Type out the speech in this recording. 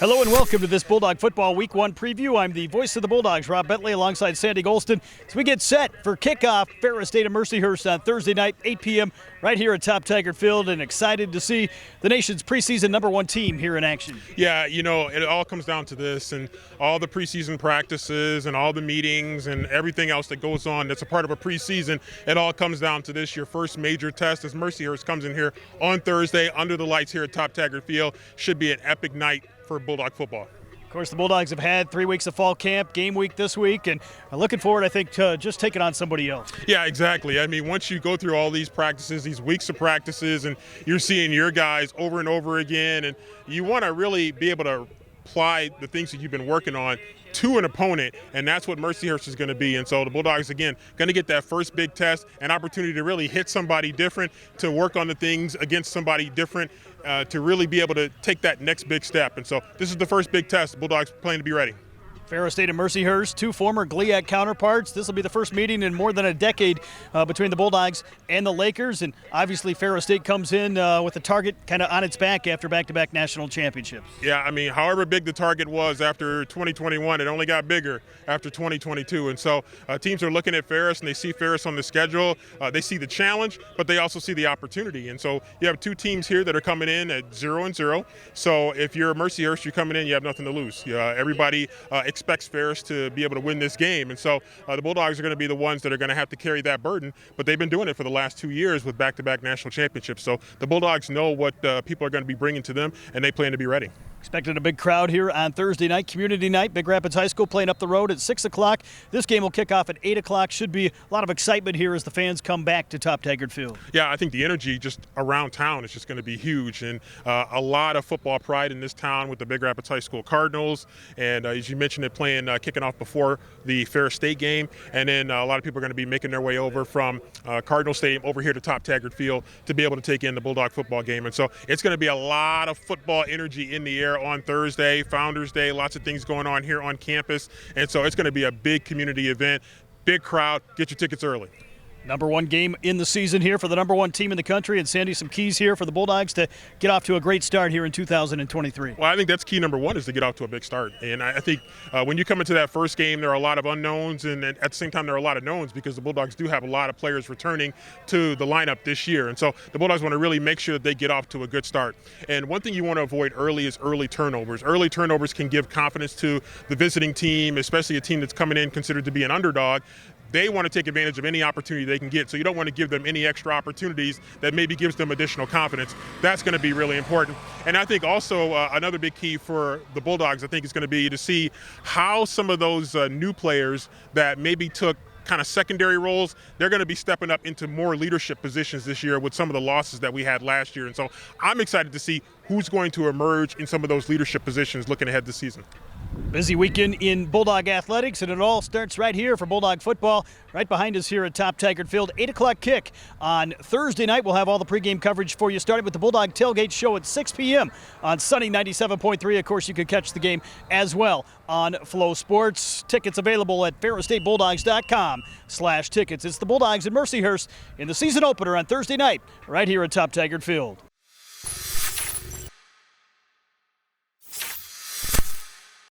Hello and welcome to this Bulldog Football Week 1 preview. I'm the voice of the Bulldogs, Rob Bentley, alongside Sandy Golston, as we get set for kickoff, Ferris State of Mercyhurst on Thursday night, 8 p.m., right here at Top Taggart Field, and excited to see the nation's preseason #1 team here in action. Yeah, you know, it all comes down to this, and all the preseason practices and all the meetings and everything else that goes on that's a part of a preseason, it all comes down to this, your first major test as Mercyhurst comes in here on Thursday under the lights here at Top Taggart Field. Should be an epic night for Bulldog football. Of course, the Bulldogs have had 3 weeks of fall camp, game week this week, and I'm looking forward, I think, to just taking on somebody else. Yeah, exactly. I mean, once you go through all these practices, these weeks of practices, and you're seeing your guys over and over again, and you want to really be able to apply the things that you've been working on to an opponent, and that's what Mercyhurst is going to be. And so the Bulldogs, again, going to get that first big test, an opportunity to really hit somebody different, to work on the things against somebody different, to really be able to take that next big step. And so this is the first big test. The Bulldogs plan to be ready. Ferris State and Mercyhurst, two former GLIAC counterparts. This will be the first meeting in more than a decade between the Bulldogs and the Lakers. And obviously Ferris State comes in with the target kind of on its back after back-to-back national championships. Yeah, I mean, however big the target was after 2021, it only got bigger after 2022. And so teams are looking at Ferris, and they see Ferris on the schedule. They see the challenge, but they also see the opportunity. And so you have two teams here that are coming in at 0-0. So if you're Mercyhurst, you're coming in, you have nothing to lose. Everybody expects Ferris to be able to win this game. And so the Bulldogs are going to be the ones that are going to have to carry that burden, but they've been doing it for the last 2 years with back-to-back national championships. So the Bulldogs know what people are going to be bringing to them, and they plan to be ready. Expected a big crowd here on Thursday night, community night. Big Rapids High School playing up the road at 6 o'clock. This game will kick off at 8 o'clock. Should be a lot of excitement here as the fans come back to Top Taggart Field. Yeah, I think the energy just around town is just going to be huge, and a lot of football pride in this town with the Big Rapids High School Cardinals. And as you mentioned, it playing kicking off before the Ferris State game. And then a lot of people are going to be making their way over from Cardinal Stadium over here to Top Taggart Field to be able to take in the Bulldog football game. And so it's going to be a lot of football energy in the air on Thursday. Founders Day, lots of things going on here on campus, and so it's going to be a big community event, big crowd. Get your tickets early. #1 game in the season here for the #1 team in the country, and Sandy, some keys here for the Bulldogs to get off to a great start here in 2023. Well, I think that's key #1 is to get off to a big start, and I think when you come into that first game, there are a lot of unknowns, and at the same time there are a lot of knowns because the Bulldogs do have a lot of players returning to the lineup this year, and so the Bulldogs want to really make sure that they get off to a good start. And one thing you want to avoid early is early turnovers. Early turnovers can give confidence to the visiting team, especially a team that's coming in considered to be an underdog. They want to take advantage of any opportunity they can get, so you don't want to give them any extra opportunities that maybe gives them additional confidence. That's going to be really important. And I think also another big key for the Bulldogs, I think, is going to be to see how some of those new players that maybe took kind of secondary roles, they're going to be stepping up into more leadership positions this year with some of the losses that we had last year. And so I'm excited to see who's going to emerge in some of those leadership positions looking ahead this season. Busy weekend in Bulldog athletics, and it all starts right here for Bulldog football, right behind us here at Top Taggart Field. 8 o'clock kick on Thursday night. We'll have all the pregame coverage for you, starting with the Bulldog Tailgate Show at 6 p.m. on Sunny 97.3. Of course, you can catch the game as well on Flow Sports. Tickets available at ferrisstatebulldogs.com/tickets. It's the Bulldogs in Mercyhurst in the season opener on Thursday night, right here at Top Taggart Field.